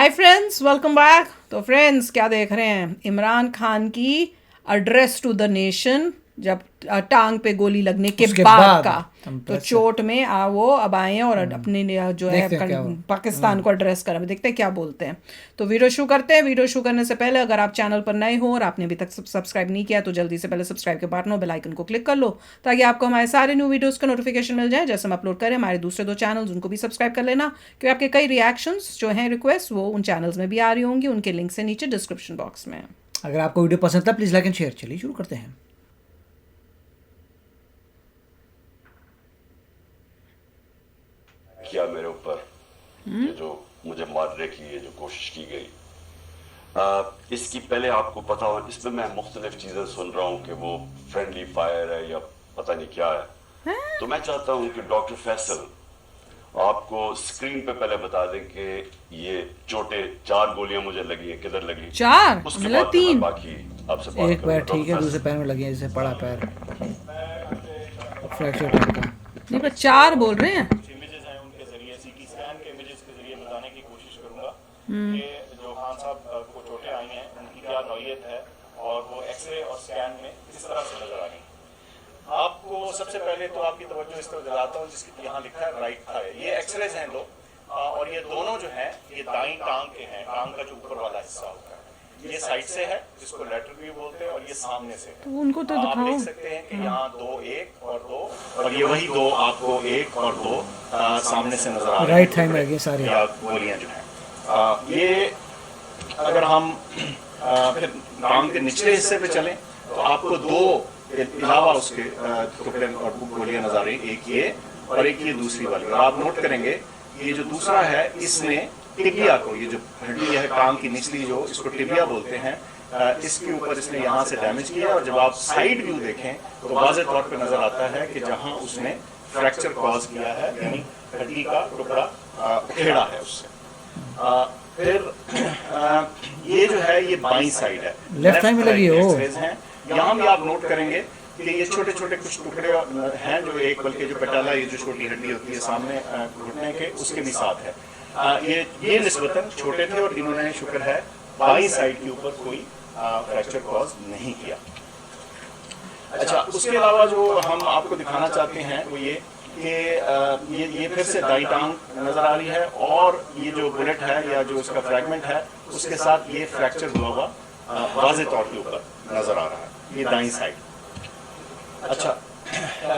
Hi friends, welcome back. तो friends, क्या देख रहे हैं? इमरान खान की एड्रेस टू द नेशन, जब टांग पे गोली लगने के उसके बाद बाद का। हम तो प्रेस से चोट में वो अब आए हैं और अपने जो है देखते हैं क्या हुआ। पाकिस्तान को एड्रेस करा। देखते हैं क्या बोलते हैं। तो वीडियो शुरू करते हैं। वीडियो शुरू करने से पहले अगर आप चैनल पर नए हो और आपने अभी तक सब्सक्राइब नहीं किया तो जल्दी से पहले सब्सक्राइब के बटन और बेल आइकन को क्लिक कर लो, ताकि आपको हमारे सारे न्यू वीडियोस का नोटिफिकेशन मिल जाए जैसे हम अपलोड करें। हमारे दूसरे 2 चैनल्स, उनको भी सब्सक्राइब कर लेना, क्योंकि आपके कई रिएक्शंस जो हैं, रिक्वेस्ट, वो उन चैनल्स में भी आ रही होंगी। उनके लिंक से नीचे डिस्क्रिप्शन बॉक्स में। अगर आपको वीडियो पसंद था प्लीज़ लाइक एंड शेयर। चलिए शुरू करते हैं। किया मेरे ऊपर ये जो मुझे मारने की ये जो कोशिश की गई, इसकी पहले आपको पता हो, इसमें मैं मुख्तलिफ चीज़ें सुन रहा हूँ कि वो फ्रेंडली फायर है या पता नहीं क्या है। तो मैं चाहता हूँ कि डॉक्टर फैसल आपको स्क्रीन पे पहले बता दें कि ये चोटें 4 गोलियां मुझे लगी हैं, किधर लगी। 4 उसके मतलब बाद फिर मैं 3। बाकी आपसे बात एक पैर करूंगा। ठीक है, डॉक्टर दूसरे फैसल, पैर में लगी है, जैसे पड़ा पैर फ्रैक्चर टाइप का। नहीं, पर 4 बोल रहे हैं। इमेजेस हैं उनके जरिए, सीटी स्कैन के इमेजेस के जरिए बताने की कोशिश करूंगा कि जो खान साहब को चोटें आई हैं उनकी क्या नौयत है और वो एक्सरे और स्कैन में किस तरह से नजर आ रही हैं। आपको सबसे पहले तो आपकी तवज्जो इस तरफ दिलाता हूँ जिसकी यहाँ लिखा है राइट थाई। ये एक्सरेज हैं दो, और ये दोनों जो हैं ये दाईं टांग के हैं। टांग का जो ऊपर वाला हिस्सा होता है ये साइड से है, जिसको लेटरल व्यू बोलते हैं, और ये सामने से है। तो उनको तो आप दिखाओ। देख सकते हैं कि यहाँ 2 1 और 2, और ये वही 2 आपको 1 और 2 सामने से नजर आ रहे हैं। राइट थाई में लगी है सारी। या गोलियां जो हैं ये, अगर हम फिर टांग के निचले हिस्से पे चलें तो आपको 2 अलावा उसके टुकड़े और गोलियां नजर आ रही हैं, एक ये और एक ये दूसरी वाली। और आप नोट करेंगे ये जो दूसरा है इसने टिबिया को, ये जो हड्डी है टांग की निचली, जो इसको टिबिया बोलते हैं, इसके ऊपर इसने यहाँ से डैमेज किया। और जब आप साइड व्यू देखें तो वाज़े तौर पे नजर आता है कि जहाँ उसने फ्रैक्चर कॉज किया है, यानी हड्डी का टुकड़ा उखेड़ा है उससे। फिर ये जो है ये बाईं साइड है, लेफ्ट साइड में लगी है वो। एक्सरेज हैं। यहाँ भी आप नोट करेंगे कि ये छोटे छोटे कुछ टुकड़े हैं, जो एक, बल्कि जो पेटाला, ये जो छोटी हड्डी होती है सामने घुटने के, उसके भी साथ है। ये निस्बतन छोटे थे और इन्होंने शुक्र है बाईं साइड के ऊपर कोई फ्रैक्चर कॉज नहीं किया। अच्छा, उसके अलावा जो हम आपको दिखाना चाहते हैं वो ये कि ये फिर से दाईं टांग नजर आ रही है, और ये जो बुलेट है या जो इसका फ्रैगमेंट है उसके साथ ये फ्रैक्चर हुआ हुआ वाज़े तौर के ऊपर नजर आ रहा है, ये दाईं साइड। अच्छा,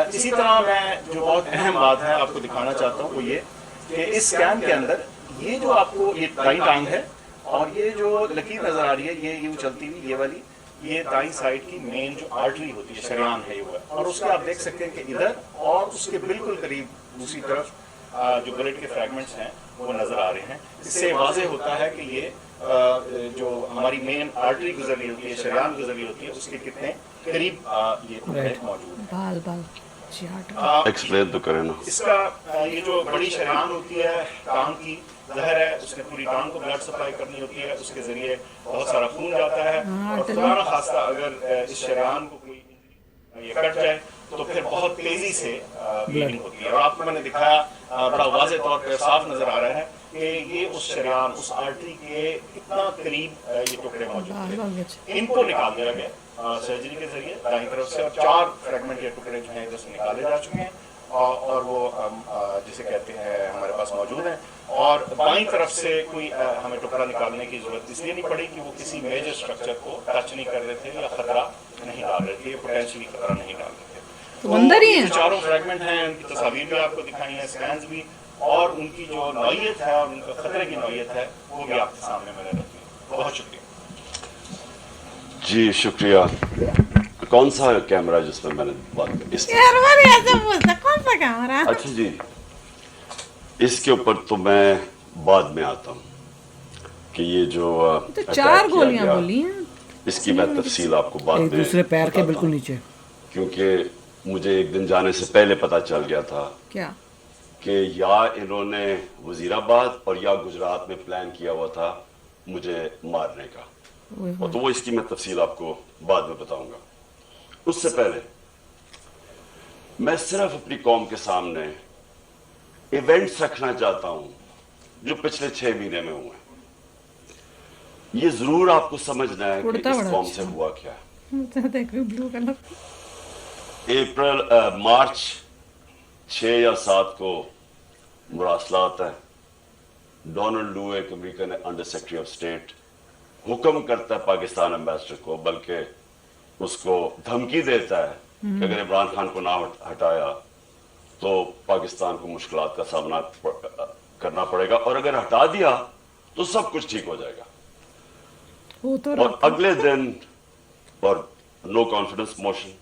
इसी तरह मैं जो बहुत अहम बात है आपको दिखाना चाहता हूँ वो ये कि इस स्कैन के अंदर ये जो आपको ये दाईं टांग है और ये जो लकीर नजर आ रही है, ये यूं चलती हुई, ये वाली, ये दाईं साइड की मेन जो आर्टरी होती है, शरेआन है ये हुआ, और उसके आप देख सकते हैं कि इधर और उसके बिल्कुल करीब दूसरी तरफ जो बुलेट के फ्रैगमेंट्स हैं वो नजर आ रहे हैं। इससे वाज़े होता है कि ये जो हमारी मेन आर्टरी गुजर रही होती है, शरेआन गुजर रही होती है, उसके कितने करीब ये टुकड़े मौजूद हैं। बाल बाल एक्सप्लेन तो करें ना। इसका ये जो बड़ी शरेआन होती है टांग की, जहर है, उसने पूरी टांग को ब्लड सप्लाई करनी होती है, उसके जरिए बहुत सारा खून जाता है, और खुदा ना खास्ता अगर इस शरेआन को कोई ये कट जाए तो फिर बहुत तेजी से ब्लीडिंग होती है। और आपको मैंने दिखाया, बड़ा वाज़े तौर पर साफ नजर आ रहा है कि ये उस शरेआन, उस आर्टरी के कितना करीब ये टुकड़े मौजूद थे। इनको निकाल दिया गया सर्जरी के जरिए दाईं तरफ से, और 4 फ्रैगमेंट या टुकड़े जो हैं जैसे निकाले जा चुके हैं, और वो जिसे कहते हैं हमारे पास मौजूद हैं। और बाईं तरफ से कोई हमें टुकड़ा निकालने की जरूरत इसलिए नहीं पड़ी कि वो किसी मेजर स्ट्रक्चर को टच नहीं कर रहे थे या खतरा नहीं डाल रहे थे, पोटेंशियली खतरा नहीं डाल रहे थे। तो अंदर ही है। 4 फ्रैगमेंट हैं, उनकी तस्वीर भी आपको दिखाई है, स्कैन्स भी, और उनकी जो नौयत है और उनका खतरे की नौयत है वो भी आपके सामने मैंने रखी है। बहुत शुक्रिया जी, शुक्रिया। कौन सा कैमरा जिसमें मैंने बात की? कौन सा कैमरा? अच्छा जी, इसके ऊपर तो मैं बाद में आता हूँ कि ये जो तो attack 4 किया गोलियां गया, बोली हैं। इसकी मैं तफसील आपको बाद एक में दूसरे पैर के बताता बिल्कुल हूँ। नीचे। क्योंकि मुझे एक दिन जाने से पहले पता चल गया था क्या? कि या इन्होंने वजीराबाद और या गुजरात में प्लान किया हुआ था मुझे मारने का, और तो वो इसकी मैं तफसील आपको बाद में बताऊंगा। उससे पहले मैं सिर्फ अपनी कौम के सामने इवेंट्स रखना चाहता हूं जो पिछले 6 महीने में हुए। ये जरूर आपको समझना है कि उड़ता इस बड़ा कौम अच्छा। से हुआ क्या है। देख रही ब्लू कलर। मार्च 6 या 7 को मुरासला आता है। डोनाल्ड लू, एक American under secretary of state, हुक्म करता है पाकिस्तान एम्बेसडर को, बल्कि उसको धमकी देता है कि अगर इमरान खान को ना हटाया तो पाकिस्तान को मुश्किलात का सामना करना पड़ेगा, और अगर हटा दिया तो सब कुछ ठीक हो जाएगा। वो तो और अगले दिन और नो कॉन्फिडेंस मोशन,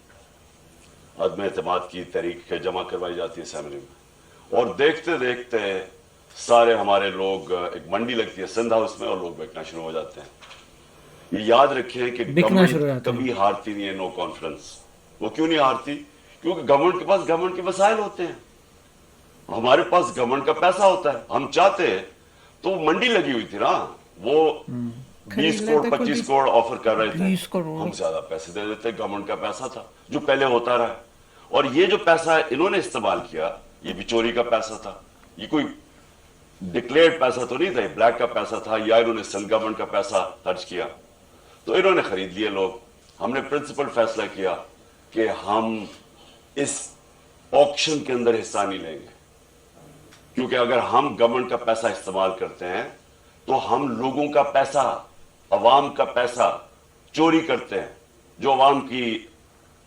अदम एतमाद की तहरीक जमा करवाई जाती है असेंबली में, और देखते देखते सारे हमारे लोग, एक मंडी लगती है सिंध हाउस में, और लोग बेचना शुरू हो जाते हैं। ये याद रखें कि बिकना शुरू हो गवर्नमेंट जाते हैं। कभी हारती नहीं है नो कॉन्फिडेंस। वो क्यों नहीं हारती? क्योंकि गवर्नमेंट के पास गवर्नमेंट के वसाइल होते हैं, हमारे पास गवर्नमेंट का पैसा होता है। हम चाहते तो मंडी लगी हुई थी ना, वो 20 खरीद करोड़ लेते, 25 खुद करोड़ ऑफर कर रहे थे, 20 करोड़। हम ज्यादा पैसे दे देते। गवर्नमेंट का पैसा था जो पहले होता रहा, और ये जो पैसा इन्होंने इस्तेमाल किया, ये भी चोरी का पैसा था। ये कोई डिक्लेयर्ड पैसा तो नहीं था, ब्लैक का पैसा था, या इन्होंने सिंध गवर्नमेंट का पैसा खर्च किया, तो इन्होंने खरीद लिए लोग। हमने प्रिंसिपल फैसला किया कि हम इस ऑक्शन के अंदर हिस्सा नहीं लेंगे, क्योंकि अगर हम गवर्नमेंट का पैसा इस्तेमाल करते हैं तो हम लोगों का पैसा, अवाम का पैसा चोरी करते हैं, जो अवाम की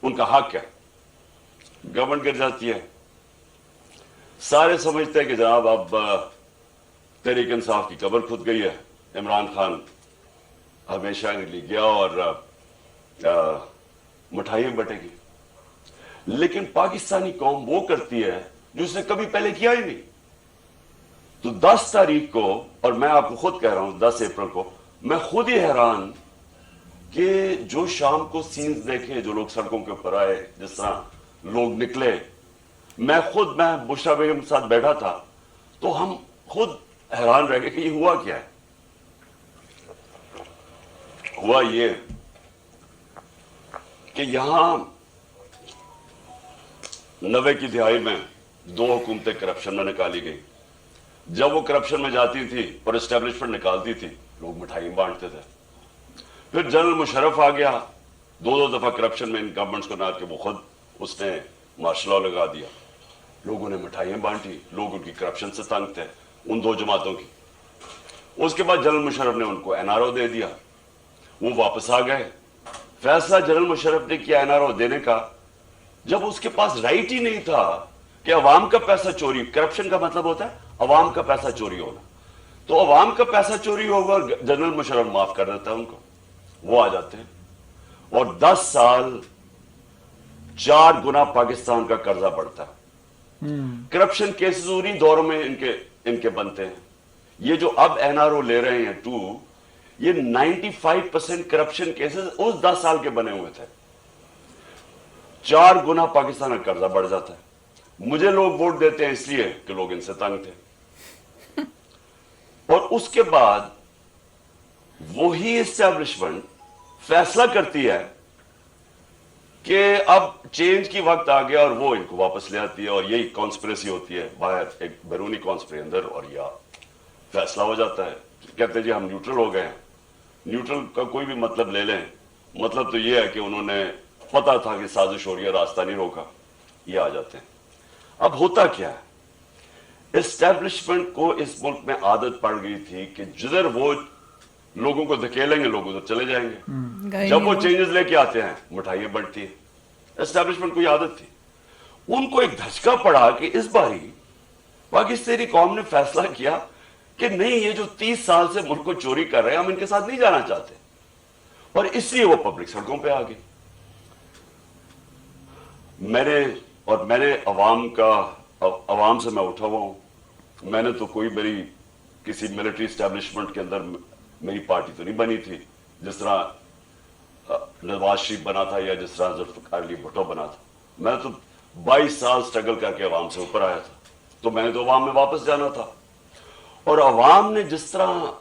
उनका हक है। गवर्नमेंट गिर जाती है। सारे समझते हैं कि जनाब अब तहरीक इंसाफ की कब्र खुद गई है, इमरान खान हमेशा के लिए गया और मिठाइयां बटेगी। लेकिन पाकिस्तानी कौम वो करती है जो उसने कभी पहले किया ही नहीं। तो 10 तारीख को, और मैं आपको खुद कह रहा हूं 10 अप्रैल को, मैं खुद ही हैरान कि जो शाम को सीन्स देखे, जो लोग सड़कों के ऊपर आए, जिस तरह लोग निकले, मैं बुशरा बेगम के साथ बैठा था, तो हम खुद हैरान रह गए कि ये हुआ क्या है। हुआ ये कि यहां 90 की दिहाई में 2 हुकूमतें करप्शन में निकाली गई। जब वो करप्शन में जाती थी और एस्टेब्लिशमेंट निकालती थी, लोग मिठाई बांटते थे। फिर जनरल मुशर्रफ आ गया, 2 दफा करप्शन में इन गवर्नमेंट्स को ना के वो खुद उसने मार्शल लॉ लगा दिया। लोगों ने मिठाइयां बांटी, लोग उनकी करप्शन से तंग थे, उन 2 जमातों की। उसके बाद जनरल मुशर्रफ ने उनको एनआरओ दे दिया, वो वापस आ गए। फैसला जनरल मुशर्रफ ने किया एनआरओ देने का, जब उसके पास राइट ही नहीं था कि अवाम का पैसा चोरी, करप्शन का मतलब होता है अवाम का पैसा चोरी होना, तो अवाम का पैसा चोरी होगा, जनरल मुशर्रफ माफ कर देता है उनको, वो आ जाते हैं। और 10 साल 4 गुना पाकिस्तान का कर्जा बढ़ता है। करप्शन केसेस उन्हीं दौरों में इनके बनते हैं। ये जो अब एनआरओ ले रहे हैं 2, ये 95% करप्शन केसेस उस 10 साल के बने हुए थे। 4 गुना पाकिस्तान का कर्जा बढ़ जाता है। मुझे लोग वोट देते हैं इसलिए कि लोग इनसे तंग थे। और उसके बाद वही एस्टेब्लिशमेंट फैसला करती है कि अब चेंज की वक्त आ गया, और वो इनको वापस ले आती है, और यही कॉन्स्पिरेसी होती है बाहर, एक बैरूनी कॉन्स्पिरेसी अंदर, और या फैसला हो जाता है। कहते हैं जी हम न्यूट्रल हो गए हैं। न्यूट्रल का कोई भी मतलब ले लें, मतलब तो ये है कि उन्होंने पता था कि साजिश हो रही है, रास्ता नहीं रोका, ये आ जाते हैं। अब होता क्या है, एस्टेब्लिशमेंट को इस मुल्क में आदत पड़ गई थी कि जिधर वो लोगों को धकेलेंगे लोग उधर चले जाएंगे। जब वो चेंजेस लेके आते हैं, मिठाइयां बढ़ती है। एस्टेब्लिशमेंट को आदत थी। उनको एक धचका पड़ा कि इस बारी पाकिस्तानी कौम ने फैसला किया कि नहीं, ये जो 30 साल से मुल्क को चोरी कर रहे हैं, हम इनके साथ नहीं जाना चाहते, और इसलिए वो पब्लिक सड़कों पे आ गई। मैंने अवाम से मैं उठा हुआ हूं। मैंने तो कोई किसी मिलिट्री एस्टेब्लिशमेंट के अंदर मेरी पार्टी तो नहीं बनी थी, जिस तरह नवाज शरीफ बना था या जिस तरह जुल्फिकार अली भुट्टो बना था। मैं तो 22 साल स्ट्रगल करके अवाम से ऊपर आया था, तो मैंने तो अवाम में वापस जाना था। और अवाम ने जिस तरह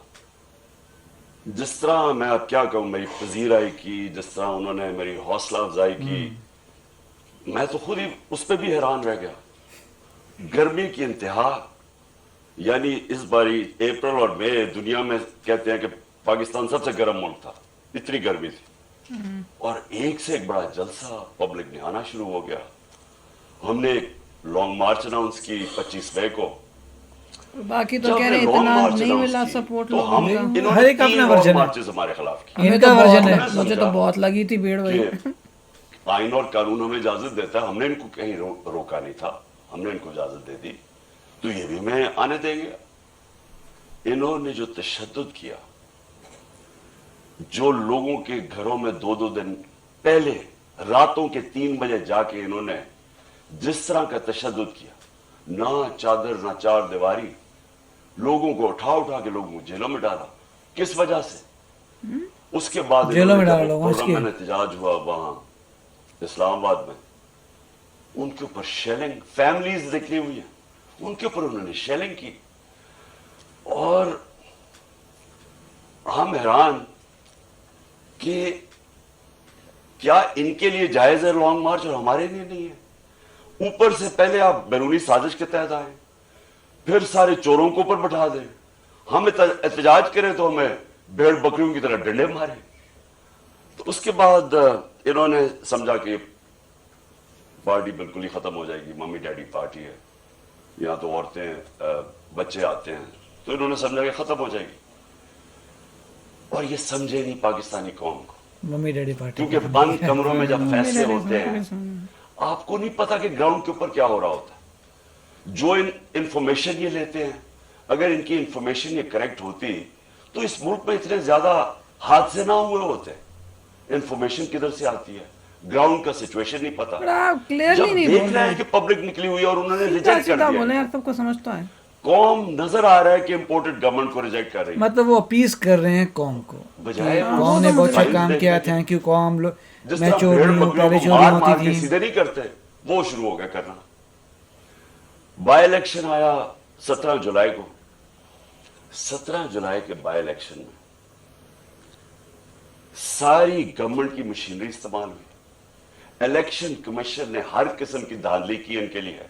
मैं अब क्या कहूं, मेरी पजीराई की, जिस तरह उन्होंने मेरी हौसला अफजाई की, मैं तो खुद ही उस पर भी हैरान रह गया। गर्मी की इंतहा, यानी इस बारी अप्रैल और मई, दुनिया में कहते हैं कि पाकिस्तान सबसे गर्म मुल्क था, इतनी गर्मी थी, और एक से एक बड़ा जलसा पब्लिक ने आना शुरू हो गया। हमने एक लॉन्ग मार्च अनाउंस की 25 मई को। बाकी तो जब कह रहे हमने इतना long march नहीं announce मिला की, सपोर्ट तो लोगों हम का। इन्होंने हर एक 3 अपना long version है। marches हमारे खिलाफ की। हमें इनका तो वर्जन बहुत- है। मुझे तो बहुत लगी थी भीड़ भाई। कि आइन और कानून हमें इजाजत देता है, हमने इनको कहीं रोका नहीं था, हमने इनको इजाजत दे दी, तो ये भी मैं आने देंगे। इन्होंने जो तशद्दुद किया, जो लोगों के घरों में 2-2 दिन पहले रातों के 3 बजे जाके इन्होंने जिस तरह का तशद्दुद किया, ना चादर ना चार दीवारी, लोगों को उठा उठा के लोगों को जेलों में डाला। किस वजह से? उसके बाद जेलों में इन्होंने डाला जब लोगों प्रोग्राम इसके। में एहतजाज हुआ वहां इस्लामाबाद में, उनके ऊपर शेलिंग, फैमिलीज निकली हुई है, उनके ऊपर उन्होंने शेलिंग की। और हम हैरान कि क्या इनके लिए जायज है लॉन्ग मार्च और हमारे लिए नहीं है? ऊपर से पहले आप बैरूनी साजिश के तहत आए, फिर सारे चोरों को ऊपर बैठा दें, हम एहतजाज करें तो हमें भेड़ बकरियों की तरह डंडे मारे। तो उसके बाद इन्होंने समझा कि पार्टी बिल्कुल ही खत्म हो जाएगी, मम्मी डैडी पार्टी है, यहाँ तो औरतें बच्चे आते हैं, तो इन्होंने समझा कि खत्म हो जाएगी। और ये समझे नहीं पाकिस्तानी कौम को, मम्मी डैडी पार्टी। क्योंकि बंद कमरों में जब फैसले होते हैं आपको नहीं पता कि ग्राउंड के ऊपर क्या हो रहा होता है। जो इंफॉर्मेशन ये लेते हैं, अगर इनकी इंफॉर्मेशन ये करेक्ट होती तो इस मुल्क में इतने ज्यादा हादसे ना हुए होते। इंफॉर्मेशन किधर से आती है, ग्राउंड का सिचुएशन नहीं पता। आप क्लियरली जब नहीं देख बोल रहे रहे, हैं कि पब्लिक निकली हुई है और उन्होंने सीधा रिजेक्ट कर सीधा बोले दिया, यार, सबको समझ तो है। कौम नजर आ रहा है कि इंपोर्टेड गवर्नमेंट को रिजेक्ट कर रही है, मतलब वो अपीस कर रहे हैं कौम को। बजाय कौम ने बहुत अच्छा काम किया, थैंक यू कौम। जिस मैं तरह चोर भेड़ नहीं हूँ, बकरियों पहले को चोरी मार मार होती के थी। सीधे नहीं करते, वो शुरू हो गया करना। बाय इलेक्शन आया 17 जुलाई को। 17 जुलाई के बाय इलेक्शन में सारी गवर्नमेंट की मशीनरी इस्तेमाल हुई। इलेक्शन कमीशन ने हर किस्म की धांधली की इनके लिए।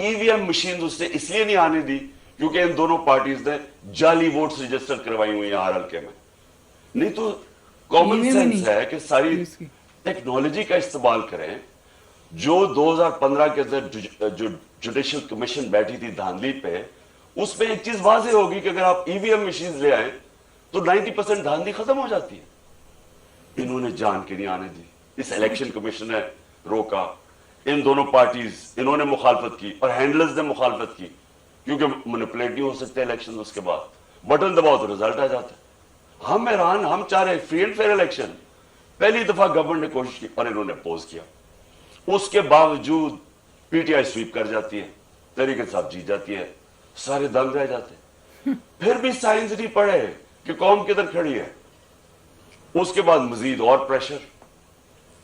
ईवीएम मशीन उसने इसलिए नहीं आने दी क्योंकि इन दोनों पार्टीज ने जाली वोट्स रजिस्टर करवाई हुई हैं हर हल्के में। नहीं तो कॉमन सेंस है कि सारी टेक्नोलॉजी का इस्तेमाल करें। जो 2015 के अंदर जो जुडिशल कमीशन बैठी थी धांधली पे, उसमें एक चीज वाजे होगी कि अगर आप ईवीएम मशीन ले आए तो 90% धांधली खत्म हो जाती है। इन्होंने जान के नहीं आने दी, इस इलेक्शन कमीशन ने रोका। इन दोनों पार्टीज, इन्होंने मुखालफत की और हैंडलर्स ने मुखालफत की, क्योंकि मैनिपुलेट नहीं हो सकते इलेक्शन। उसके बाद बटन दबाओ तो रिजल्ट आ जाता है। हम हैरान, हम चाह रहे फ्री एंड फेयर इलेक्शन। पहली दफा गवर्नमेंट ने कोशिश की और इन्होंने अपोज किया। उसके बावजूद पीटीआई स्वीप कर जाती है, तहरीक इंसाफ जीत जाती है, सारे दंग रह जाते। फिर भी साइंस नहीं पढ़े कि कौम किधर खड़ी है। उसके बाद मजीद और प्रेशर,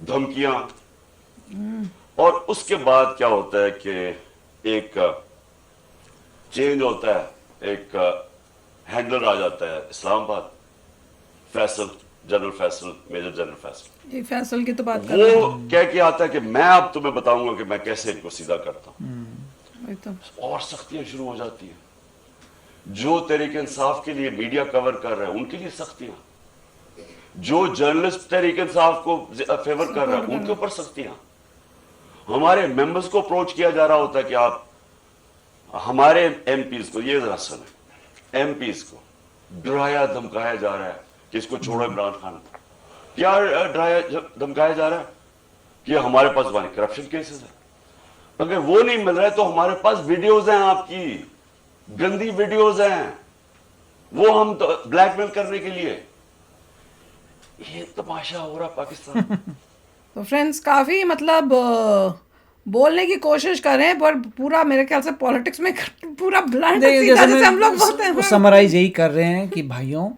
धमकियां, और उसके बाद क्या होता है कि एक चेंज होता है, एक हैंडलर आ जाता है Islamabad, Faisal, general Faisal, major general Faisal. ये फैसल की तो बात कर रहे वो कह के आता है कि मैं अब तुम्हें बताऊंगा कि मैं कैसे इनको सीधा करता हूं। हैं तो। और सख्तियां शुरू हो जाती हैं। जो तहरीक इंसाफ के लिए मीडिया कवर कर रहे हैं उनके लिए सख्तियां, जो जर्नलिस्ट तहरीक इंसाफ को फेवर कर रहे हैं उनके ऊपर सख्तियां। हमारे मेंबर्स को अप्रोच किया जा रहा होता है कि आप हमारे एमपीज को, ये जरा सुने, एमपीज को डराया धमकाया जा रहा है कि इसको छोड़ो इमरान खान को। क्या डराया धमकाया जा रहा है कि हमारे पास हमारे करप्शन केसेस है। अगर वो नहीं मिल रहा है तो हमारे पास वीडियोज हैं, आपकी गंदी वीडियोज हैं, वो हम तो ब्लैकमेल करने के लिए। ये तमाशा हो रहा पाकिस्तान। तो फ्रेंड्स, काफ़ी मतलब बोलने की कोशिश करें, पर पूरा मेरे ख्याल से पॉलिटिक्स में पूरा ब्लाइंड देखिए, सीधा जैसे हम लोग बोलते हैं। समराइज यही कर रहे हैं कि भाइयों,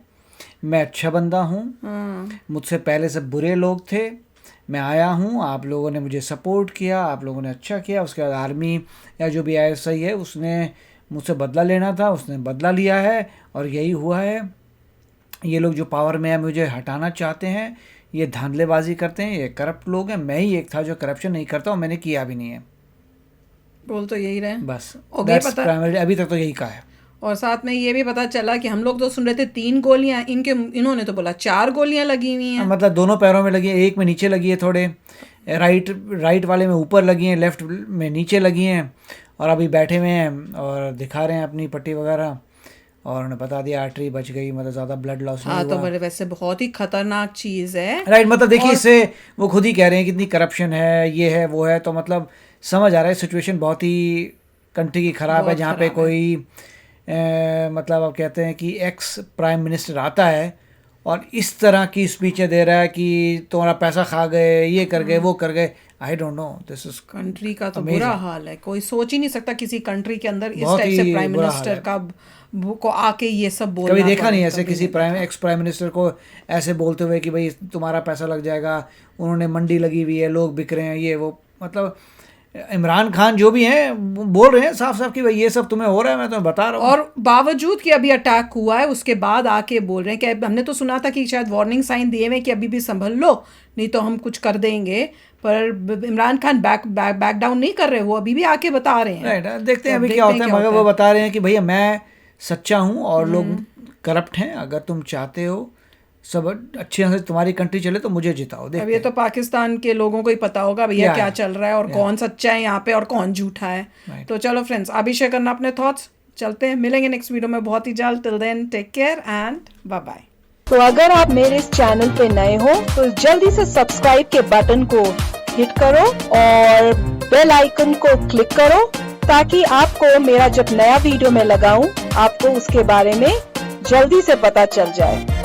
मैं अच्छा बंदा हूँ, मुझसे पहले से बुरे लोग थे, मैं आया हूँ, आप लोगों ने मुझे सपोर्ट किया, आप लोगों ने अच्छा किया। उसके बाद आर्मी या जो भी ISI है उसने मुझसे बदला लेना था, उसने बदला लिया है और यही हुआ है। ये लोग जो पावर में है मुझे हटाना चाहते हैं, ये धांधलेबाजी करते हैं, ये करप्ट लोग हैं। मैं ही एक था जो करप्शन नहीं करता और मैंने किया भी नहीं है। बोल तो यही रहे हैं। बस हो गया that's पता। primarily, अभी तक तो यही कहा है। और साथ में ये भी पता चला कि हम लोग तो सुन रहे थे 3 गोलियां, इन्होंने तो बोला 4 गोलियां लगी हुई हैं। मतलब दोनों पैरों में लगी है, एक में नीचे लगी है थोड़े, राइट वाले में ऊपर लगी हैं, लेफ्ट में नीचे लगी हैं, और अभी बैठे हुए हैं और दिखा रहे हैं अपनी पट्टी वगैरह, और उन्होंने बता दिया आर्टरी बच गई, मतलब ज़्यादा ब्लड लॉस नहीं हाँ, हुआ। तो बड़े वैसे बहुत ही खतरनाक चीज़ है। राइट, मतलब देखिए इससे वो खुद ही कह रहे हैं कितनी करप्शन है, ये है वो है, तो मतलब समझ आ रहा है सिचुएशन बहुत ही कंट्री की ख़राब है, जहाँ पे कोई मतलब अब कहते हैं कि एक्स प्राइम मिनिस्टर आता है और इस तरह की स्पीचें दे रहा है कि तुम्हारा पैसा खा गए, ये कर गए, वो कर गए। I don't know, this is country का तो बुरा हाल है, कोई सोच ही नहीं सकता किसी कंट्री के अंदर इस बहुत टाइप ही से प्राइम बुरा मिनिस्टर का को आके ये सब बोलना। कभी देखा नहीं ऐसे किसी एक्स प्राइम मिनिस्टर को ऐसे बोलते हुए कि भाई तुम्हारा पैसा लग जाएगा, उन्होंने मंडी लगी हुई है, लोग बिक रहे हैं, ये वो। मतलब इमरान खान जो भी हैं बोल रहे हैं साफ साफ कि भाई ये सब तुम्हें हो रहा है, मैं तुम्हें बता रहा हूँ। और बावजूद कि अभी अटैक हुआ है उसके बाद आके बोल रहे हैं कि हमने तो सुना था कि शायद वार्निंग साइन दिए हुए कि अभी भी संभल लो, नहीं तो हम कुछ कर देंगे, पर इमरान खान बैक डाउन नहीं कर रहे, वो अभी भी आके बता रहे हैं। राइट, देखते हैं अभी क्या होता है। मगर वो बता रहे हैं कि भैया मैं सच्चा हूँ और लोग करप्ट हैं, अगर तुम चाहते हो सब अच्छी तरह से तुम्हारी कंट्री चले तो मुझे जिताओ। अब ये तो पाकिस्तान के लोगों को ही पता होगा भैया क्या चल रहा है और कौन सच्चा है यहाँ पे और कौन झूठा है। तो चलो फ्रेंड्स, अभी शेयर करना अपने थॉट्स, चलते हैं, मिलेंगे नेक्स्ट वीडियो में बहुत ही जल्द। Till then take care and bye bye. तो अगर आप मेरे इस चैनल पे नए हो तो जल्दी से सब्सक्राइब के बटन को हिट करो और बेल आइकन को क्लिक करो, ताकि आपको मेरा जब नया वीडियो मैं लगाऊं आपको उसके बारे में जल्दी से पता चल जाए।